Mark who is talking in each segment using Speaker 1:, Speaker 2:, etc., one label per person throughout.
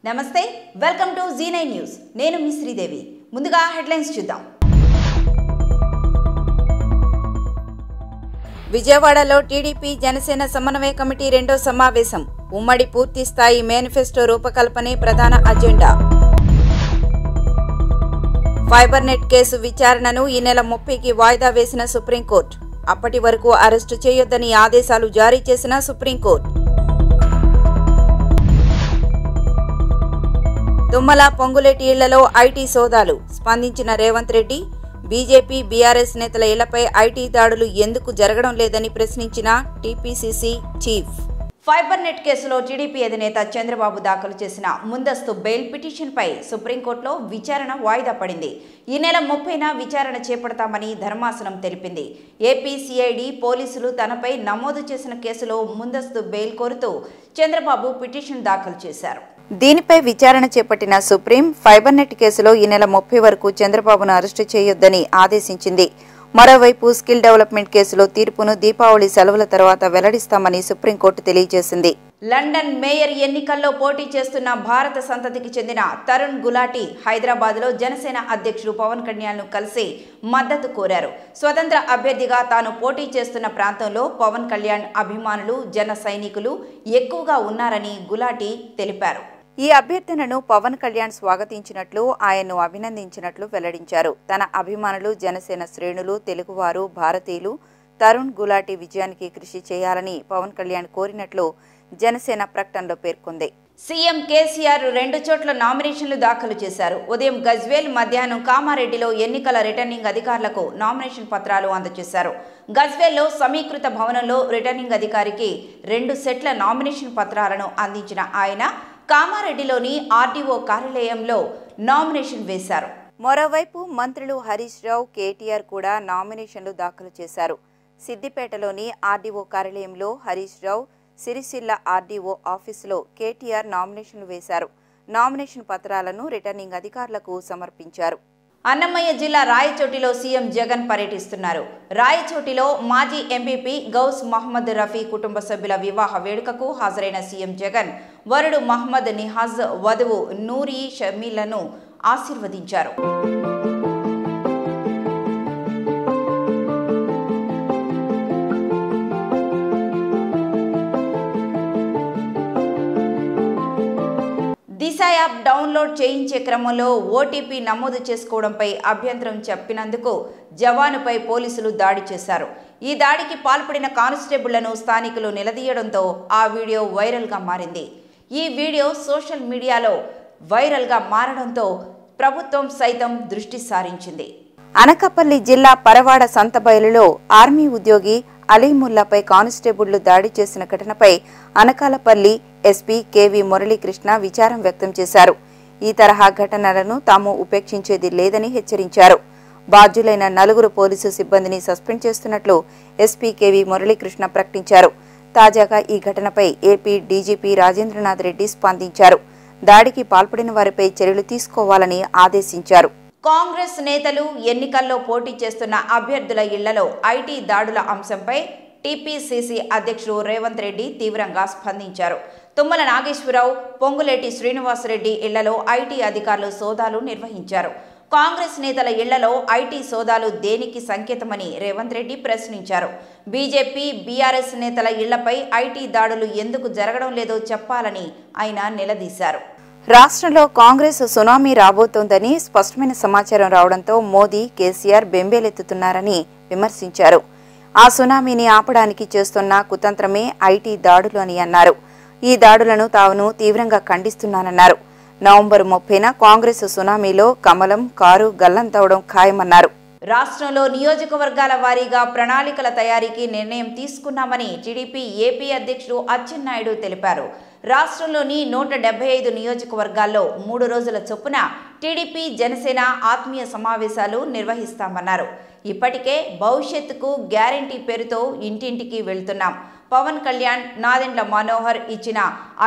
Speaker 1: నమస్తే welcome to Z9 news నేను మీ శ్రీదేవి ముందుగా హెడ్లైన్స్ చూద్దాం విజయవాడలో టీడీపీ జనసేన సమన్వయ కమిటీ రెండో సమావేశం ఉమ్మడి పూర్తి స్థాయి మేనిఫెస్టో రూపకల్పనే ప్రధాన అజెండా ఫైబర్ నెట్ కేసు విచారణను ఈ నెల 30కి వాయిదా వేసిన సుప్రీంకోర్టు అప్పటి వరకు అరెస్టు చేయొద్దని ఆదేశాలు జారీ చేసిన సుప్రీంకోర్టు తుమ్మల పొంగులేటి ఇళ్లలో ఐటీ సోదాలు స్పందించిన రేవంత్ రెడ్డి బీజేపీ బీఆర్ఎస్ నేతల ఇళ్లపై ఐటీ దాడులు ఎందుకు జరగడం లేదని ప్రశ్నించిన టీపీసీసీ చీఫ్ ఫైబర్ నెట్ కేసులో టీడీపీ అధినేత చంద్రబాబు దాఖలు చేసిన ముందస్తు బెయిల్ పిటిషన్పై సుప్రీంకోర్టులో విచారణ వాయిదా పడింది. ఈ నెల 30న విచారణ చేపడతామని ధర్మాసనం తెలిపింది. ఏపీ సిఐడి పోలీసులు తనపై నమోదు చేసిన కేసులో ముందస్తు బెయిల్ కోరుతూ చంద్రబాబు పిటిషన్ దాఖలు చేశారు. దీనిపై విచారణ చేపట్టిన సుప్రీం ఫైబర్ నెట్ కేసులో ఈ నెల 30 వరకు చంద్రబాబును అరెస్టు చేయొద్దని ఆదేశించింది. మరోవైపు స్కిల్ డెవలప్మెంట్ కేసులో తీర్పును దీపావళి సెలవుల తర్వాత వెల్లడిస్తామని సుప్రీంకోర్టు తెలియజేసింది. లండన్ మేయర్ ఎన్నికల్లో పోటీ చేస్తున్న భారత సంతతికి చెందిన తరుణ్ గులాటి హైదరాబాద్లో జనసేన అధ్యక్షుడు పవన్ కళ్యాణ్ను కలిసి మద్దతు కోరారు. స్వతంత్ర అభ్యర్థిగా తాను పోటీ చేస్తున్న ప్రాంతంలో పవన్ కళ్యాణ్ అభిమానులు జన సైనికులు ఎక్కువగా ఉన్నారని గులాటి తెలిపారు. ఈ అభ్యర్థనను పవన్ కళ్యాణ్ స్వాగతించినట్లు ఆయన్ను అభినందించినట్లు వెల్లడించారు. తన అభిమానులు జనసేన శ్రేణులు తెలుగువారు భారతీయులు తరుణ్ గులాటి విజయానికి కృషి చేయాలని పవన్ కళ్యాణ్ కోరినట్లు జనసేన ప్రకటనలో పేర్కొంది. సీఎం కేసీఆర్ 2 చోట్ల నామినేషన్లు దాఖలు చేశారు. ఉదయం గజ్వేల్, మధ్యాహ్నం కామారెడ్డిలో ఎన్నికల రిటర్నింగ్ అధికారులకు నామినేషన్ పత్రాలు అందజేశారు. గజ్వేల్లో సమీకృత భవనంలో రిటర్నింగ్ అధికారికి 2 సెట్ల నామినేషన్ పత్రాలను అందించిన ఆయన కామారెడ్డిలోని ఆర్డీఓ కార్యాలయంలో నామినేషన్ వేశారు. మరోవైపు మంత్రులు హరీష్ రావు, కేటీఆర్ కూడా నామినేషన్లు దాఖలు చేశారు. సిద్దిపేటలోని ఆర్డీఓ కార్యాలయంలో హరీష్ రావు, సిరిసిల్ల ఆర్డీఓ ఆఫీసులో కేటీఆర్ నామినేషన్లు వేశారు. నామినేషన్ పత్రాలను రిటర్నింగ్ అధికారులకు సమర్పించారు. అన్నమయ్య జిల్లా రాయచోటిలో సీఎం జగన్ పర్యటిస్తున్నారు. రాయచోటిలో మాజీ ఎంపీపీ గౌస్ మహమ్మద్ రఫీ కుటుంబ సభ్యుల వివాహ వేడుకకు హాజరైన సీఎం జగన్ వరుడు మహమ్మద్ నిహాజ్, వధువు నూరి షమీలను ఆశీర్వదించారు. దిశ యాప్ డౌన్లోడ్ చేయించే క్రమంలో ఓటీపీ నమోదు చేసుకోవడంపై అభ్యంతరం చెప్పినందుకు జవానుపై పోలీసులు దాడి చేశారు. ఈ దాడికి పాల్పడిన కానిస్టేబుళ్లను స్థానికులు నిలదీయడంతో ఆ వీడియో వైరల్గా మారింది. ఈ వీడియో సోషల్ మీడియాలో వైరల్గా మారడంతో ప్రభుత్వం సైతం దృష్టి సారించింది. అనకాపల్లి జిల్లా పరవాడ సంతబయలులో ఆర్మీ ఉద్యోగి అలీముల్లాపై కానిస్టేబుళ్లు దాడి చేసిన ఘటనపై అనకాలపల్లి ఎస్పీ కేవీ మురళీకృష్ణ విచారం వ్యక్తం చేశారు. ఈ తరహా ఘటనలను తాము ఉపేక్షించేది లేదని హెచ్చరించారు. బాధ్యులైన 4 పోలీసు సిబ్బందిని సస్పెండ్ చేస్తున్నట్లు ఎస్పీ కేవీ మురళీకృష్ణ ప్రకటించారు. తాజాగా ఈ ఘటనపై ఏపీ డీజీపీ రాజేంద్రనాథ్ రెడ్డి స్పందించారు. దాడికి పాల్పడిన వారిపై చర్యలు తీసుకోవాలని ఆదేశించారు. కాంగ్రెస్ నేతలు ఎన్నికల్లో పోటీ చేస్తున్న అభ్యర్థుల ఇళ్లలో ఐటీ దాడుల అంశంపై టీపీసీసీ అధ్యక్షుడు రేవంత్ రెడ్డి తీవ్రంగా స్పందించారు. తుమ్మల నాగేశ్వరరావు, పొంగులేటి శ్రీనివాసరెడ్డి ఇళ్లలో ఐటీ అధికారులు సోదాలు నిర్వహించారు. కాంగ్రెస్ నేతల ఇళ్లలో ఐటీ సోదాలు దేనికి సంకేతమని రేవంత్ రెడ్డి ప్రశ్నించారు. బీజేపీ బీఆర్ఎస్ నేతల ఇళ్లపై ఐటీ దాడులు ఎందుకు జరగడం లేదో చెప్పాలని ఆయన నిలదీశారు. రాష్ట్రంలో కాంగ్రెస్ సునామీ రాబోతోందని స్పష్టమైన సమాచారం రావడంతో మోదీ, కేసీఆర్ బెంబేలెత్తుతున్నారని విమర్శించారు. ఆ సునామీని ఆపడానికి చేస్తున్న కుతంత్రమే ఐటీ దాడులు అని అన్నారు. ఈ దాడులను తాను తీవ్రంగా ఖండిస్తున్నానన్నారు. నవంబర్ 30న కాంగ్రెస్ సునామీలో కమలం కారు గల్లంతవడం ఖాయమన్నారు. రాష్ట్రంలో నియోజకవర్గాల వారీగా ప్రణాళికల తయారీకి నిర్ణయం తీసుకున్నామని టీడీపీ ఏపీ అధ్యక్షుడు అచ్చెన్నాయుడు తెలిపారు. రాష్ట్రంలోని 175 నియోజకవర్గాల్లో 3 రోజుల చొప్పున టీడీపీ జనసేన ఆత్మీయ సమావేశాలు నిర్వహిస్తామన్నారు. ఇప్పటికే భవిష్యత్తుకు గ్యారంటీ పేరుతో ఇంటింటికి వెళ్తున్నాం. పవన్ కళ్యాణ్, నాదెండ్ల మనోహర్ ఇచ్చిన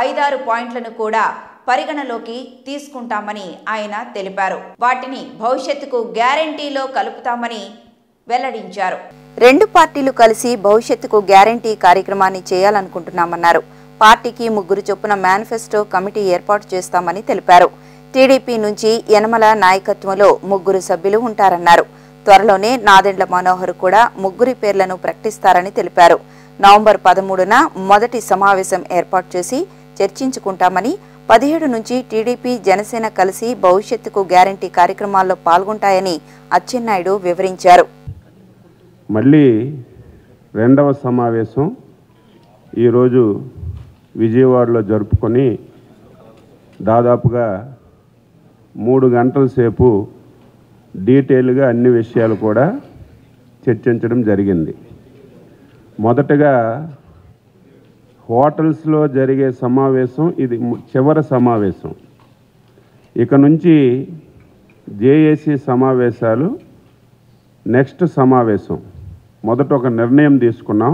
Speaker 1: 5-6 పాయింట్లను కూడా పరిగణలోకి తీసుకుంటామని ఆయన తెలిపారు. వాటిని భవిష్యత్తుకు గ్యారంటీలో కలుపుతామని వెల్లడించారు. 2 పార్టీలు కలిసి భవిష్యత్తుకు గ్యారంటీ కార్యక్రమాన్ని చేయాలనుకుంటున్నామన్నారు. పార్టీకి 3 చొప్పున మేనిఫెస్టో కమిటీ ఏర్పాటు చేస్తామని తెలిపారు. టీడీపీ నుంచి యనమల నాయకత్వంలో 3 సభ్యులు ఉంటారన్నారు. త్వరలోనే నాదెండ్ల మనోహర్ కూడా 3 పేర్లను ప్రకటిస్తారని తెలిపారు. నవంబర్ 13న మొదటి సమావేశం ఏర్పాటు చేసి చర్చించుకుంటామని, 17 నుంచి టీడీపీ జనసేన కలిసి భవిష్యత్తుకు గ్యారంటీ కార్యక్రమాల్లో పాల్గొంటాయని అచ్చెన్నాయుడు వివరించారు.
Speaker 2: మళ్ళీ రెండవ సమావేశం ఈరోజు విజయవాడలో జరుపుకొని దాదాపుగా 3 గంటల సేపు డీటెయిల్గా అన్ని విషయాలు కూడా చర్చించడం జరిగింది. మొదటగా హోటల్స్లో జరిగే సమావేశం ఇది చివరి సమావేశం. ఇక నుంచి జేఏసీ సమావేశాలు నెక్స్ట్ సమావేశం. మొదట ఒక నిర్ణయం తీసుకున్నాం.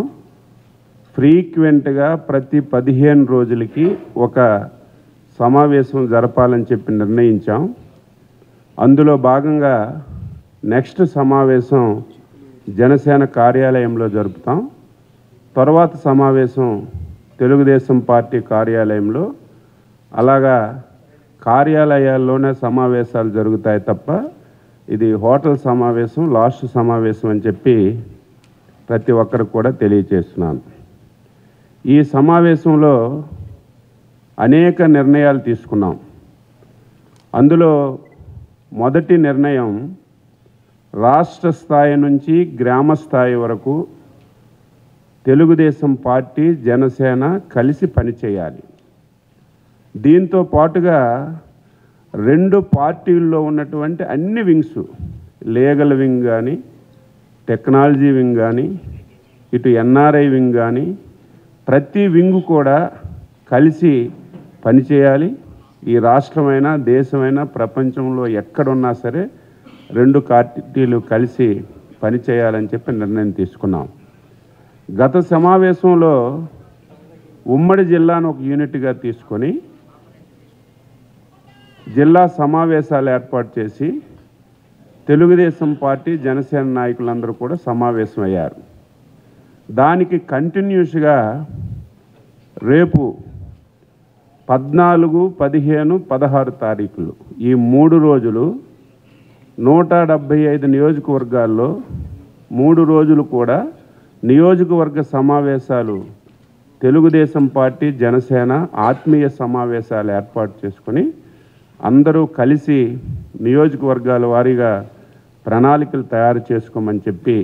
Speaker 2: ఫ్రీక్వెంట్గా ప్రతి 15 రోజులకి ఒక సమావేశం జరపాలని చెప్పి నిర్ణయించాం. అందులో భాగంగా నెక్స్ట్ సమావేశం జనసేన కార్యాలయంలో జరుపుతాం. తర్వాత సమావేశం తెలుగుదేశం పార్టీ కార్యాలయంలో, అలాగా కార్యాలయాల్లోనే సమావేశాలు జరుగుతాయి తప్ప ఇది హోటల్ సమావేశం లాస్ట్ సమావేశం అని చెప్పి ప్రతి ఒక్కరికి కూడా తెలియజేస్తున్నాను. ఈ సమావేశంలో అనేక నిర్ణయాలు తీసుకున్నాం. అందులో మొదటి నిర్ణయం రాష్ట్ర స్థాయి నుంచి గ్రామ స్థాయి వరకు తెలుగుదేశం పార్టీ జనసేన కలిసి పనిచేయాలి. దీంతో పాటుగా 2 పార్టీల్లో ఉన్నటువంటి అన్ని వింగ్స్, లీగల్ వింగ్ కానీ, టెక్నాలజీ వింగ్ కానీ, ఇటు ఎన్ఆర్ఐ వింగ్ కానీ, ప్రతి వింగ్ కూడా కలిసి పనిచేయాలి. ఈ రాష్ట్రమైనా దేశమైనా ప్రపంచంలో ఎక్కడున్నా సరే 2 పార్టీలు కలిసి పనిచేయాలని చెప్పి నిర్ణయం తీసుకున్నాం. గత సమావేశంలో ఉమ్మడి జిల్లాను ఒక యూనిట్గా తీసుకొని జిల్లా సమావేశాలు ఏర్పాటు చేసి తెలుగుదేశం పార్టీ జనసేన నాయకులందరూ కూడా సమావేశమయ్యారు. దానికి కంటిన్యూస్గా రేపు 14, 15, 16 తారీఖులు ఈ 3 రోజులు 175 నియోజకవర్గాల్లో 3 రోజులు కూడా నియోజకవర్గ సమావేశాలు తెలుగుదేశం పార్టీ జనసేన ఆత్మీయ సమావేశాలు ఏర్పాటు చేసుకొని అందరూ కలిసి నియోజకవర్గాల వారీగా ప్రణాళికలు తయారు చేసుకోమని చెప్పి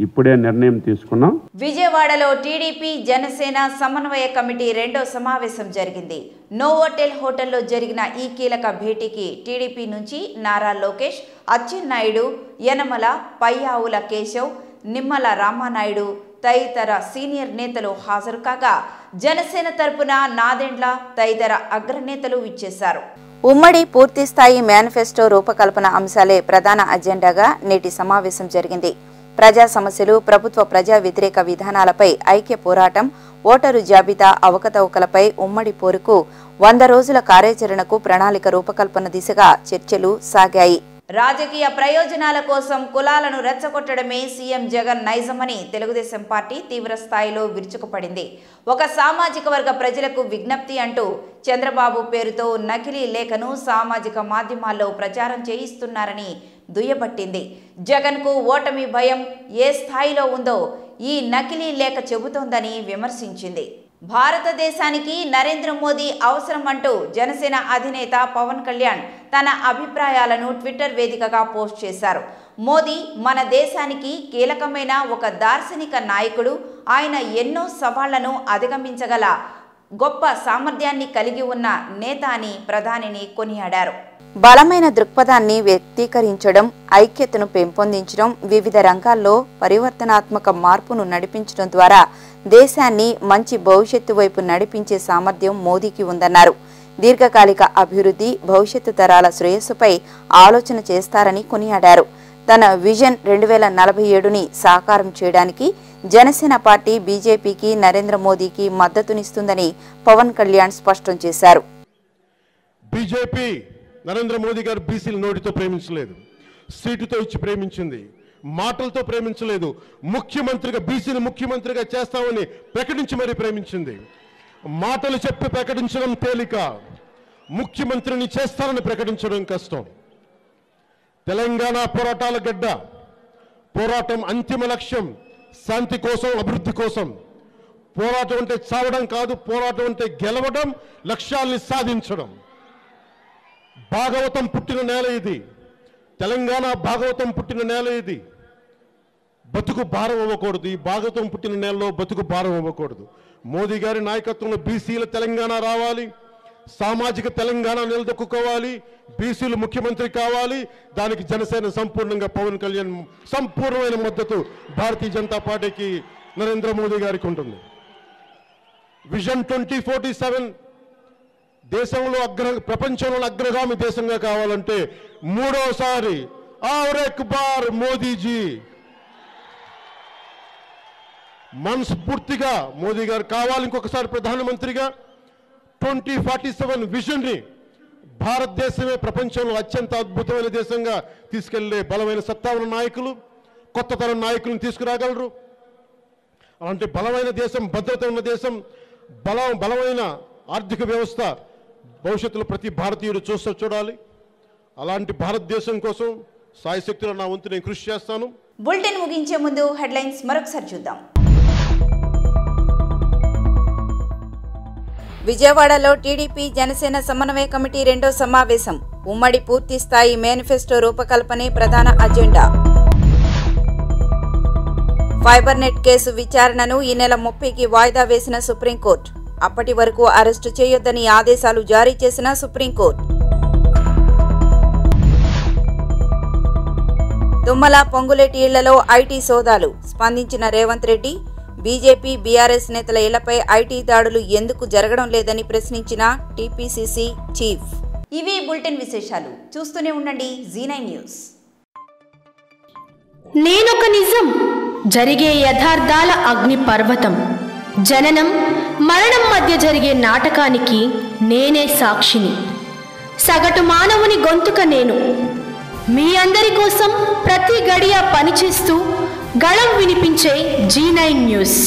Speaker 2: ఇప్పుడే నిర్ణయం తీసుకున్నాం.
Speaker 1: విజయవాడలో టీడీపీ జనసేన సమన్వయ కమిటీ 2వ సమావేశం జరిగింది. నోవోటెల్ హోటల్లో జరిగిన ఈ కీలక భేటీకి టీడీపీ నుంచి నారా లోకేష్, అచ్చెన్నాయుడు, యనమల, పయ్యావుల కేశవ్, నిమ్మల రామానాయుడు తదితర సీనియర్ నేతలు హాజరు కాగా, జనసేన తరపున నాదెండ్ల తదితర అగ్రనేతలు ఇచ్చేశారు. ఉమ్మడి పూర్తిస్థాయి మేనిఫెస్టో రూపకల్పన అంశాలే ప్రధాన అజెండాగా నేటి సమావేశం జరిగింది. ప్రజా సమస్యలు, ప్రభుత్వ ప్రజా వ్యతిరేక విధానాలపై ఐక్య పోరాటం, ఓటరు జాబితా అవకతవకలపై ఉమ్మడి పోరుకు 100 రోజుల కార్యాచరణకు ప్రణాళిక రూపకల్పన దిశగా చర్చలు సాగాయి. రాజకీయ ప్రయోజనాల కోసం కులాలను రెచ్చగొట్టడమే సీఎం జగన్ నైజమని తెలుగుదేశం పార్టీ తీవ్ర స్థాయిలో విరుచుకుపడింది. ఒక సామాజిక వర్గ ప్రజలకు విజ్ఞప్తి అంటూ చంద్రబాబు పేరుతో నకిలీ లేఖను సామాజిక మాధ్యమాల్లో ప్రచారం చేయిస్తున్నారని దుయ్యబట్టింది. జగన్కు ఓటమి భయం ఏ స్థాయిలో ఉందో ఈ నకిలీ లేఖ చెబుతోందని విమర్శించింది. భారతదేశానికి నరేంద్ర మోదీ అవసరం అంటూ జనసేన అధినేత పవన్ కళ్యాణ్ తన అభిప్రాయాలను ట్విట్టర్ వేదికగా పోస్ట్ చేశారు. మోదీ మన దేశానికి కీలకమైన ఒక దార్శనిక నాయకుడు. ఆయన ఎన్నో సవాళ్లను అధిగమించగల గొప్ప సామర్థ్యాన్ని కలిగి ఉన్న నేత అని ప్రధానిని కొనియాడారు. బలమైన దృక్పథాన్ని వ్యక్తీకరించడం, ఐక్యతను పెంపొందించడం, వివిధ రంగాల్లో పరివర్తనాత్మక మార్పును నడిపించడం ద్వారా దేశాన్ని మంచి భవిష్యత్తు వైపు నడిపించే సామర్థ్యం మోదీకి ఉందన్నారు. దీర్ఘకాలిక అభివృద్ధి, భవిష్యత్తు తరాల శ్రేయస్సుపై ఆలోచన చేస్తారని కొనియాడారు. తన విజన్ 2047ని సాకారం చేయడానికి జనసేన పార్టీ బీజేపీకి, నరేంద్ర మోదీకి మద్దతునిస్తుందని పవన్ కళ్యాణ్ స్పష్టం చేశారు.
Speaker 3: బీజేపీ నరేంద్ర మోదీ గారు బీసీల నోటితో ప్రేమించలేదు, సీటుతో ఇచ్చి ప్రేమించింది, మాటలతో ప్రేమించలేదు. ముఖ్యమంత్రిగా బీసీని ముఖ్యమంత్రిగా చేస్తామని ప్రకటించి మరీ ప్రేమించింది. మాటలు చెప్పి ప్రకటించడం తేలిక, ముఖ్యమంత్రిని చేస్తానని ప్రకటించడం కష్టం. తెలంగాణ పోరాటాల గడ్డ. పోరాటం అంతిమ లక్ష్యం శాంతి కోసం, అభివృద్ధి కోసం. పోరాటం అంటే చావడం కాదు, పోరాటం అంటే గెలవడం, లక్ష్యాల్ని సాధించడం. భాగవతం పుట్టిన నేల ఇది. తెలంగాణ భాగవతం పుట్టిన నేల ఇది. బతుకు భారం అవ్వకూడదు. ఈ భాగవతం పుట్టిన నేలలో బతుకు భారం అవ్వకూడదు. మోదీ గారి నాయకత్వంలో బీసీల తెలంగాణ రావాలి, సామాజిక తెలంగాణ నిలదొక్కుకోవాలి, బీసీలు ముఖ్యమంత్రి కావాలి. దానికి జనసేన సంపూర్ణంగా, పవన్ కళ్యాణ్ సంపూర్ణమైన మద్దతు భారతీయ జనతా పార్టీకి, నరేంద్ర మోదీ గారికి ఉంటుంది. విజన్ 2047 దేశంలో ప్రపంచంలో అగ్రగామి దేశంగా కావాలంటే మూడోసారి ఔర్ ఎక్ బార్ మోదీజీ మనస్ఫూర్తిగా మోదీ గారు కావాలి ఇంకొకసారి ప్రధానమంత్రిగా. 2047 విజన్ని భారతదేశమే ప్రపంచంలో అత్యంత అద్భుతమైన దేశంగా తీసుకెళ్లే బలమైన సత్తా ఉన్న నాయకులు, కొత్త తరం నాయకులను తీసుకురాగలరు. అలాంటి బలమైన దేశం, భద్రత ఉన్న దేశం, బలమైన ఆర్థిక వ్యవస్థ భవిష్యత్తులో ప్రతి భారతీయుడు చూడాలి. అలాంటి భారతదేశం కోసం సాయశక్తిలో నా వంతు నేను కృషి చేస్తాను.
Speaker 1: బులెటిన్ ముగించే ముందు హెడ్లైన్స్ మరొకసారి చూద్దాం. విజయవాడలో టీడీపీ జనసేన సమన్వయ కమిటీ 2వ సమావేశం. ఉమ్మడి పూర్తి స్థాయి మేనిఫెస్టో రూపకల్పనే ప్రధాన అజెండా. ఫైబర్ నెట్ కేసు విచారణను ఈ నెల 30కి వాయిదా వేసిన సుప్రీంకోర్టు. అప్పటి వరకు అరెస్టు చేయొద్దని ఆదేశాలు జారీ చేసిన సుప్రీంకోర్టు. తుమ్మల పొంగులేటి ఇళ్లలో ఐటీ సోదాలు. స్పందించిన రేవంత్ రెడ్డి, బీజేపీ బీఆర్ఎస్ నేతల ఇళ్లపై ఐటీ దాడులు ఎందుకు జరగడం లేదని ప్రశ్నించిన టీపీసీసీ చీఫ్. ఇవి బులెటిన్ విశేషాలు. చూస్తూనే ఉండండి జీ9 న్యూస్.
Speaker 4: నేనొక నిజం, జరిగే యథార్థాల అగ్ని పర్వతం. జననం మరణం మధ్య జరిగే నాటకానికి నేనే సాక్షిని. సగటు మానవుని గొంతుక నేను. మీ అందరి కోసం ప్రతి గడియ పనిచేస్తూ గళం వినిపించే జీ9 న్యూస్.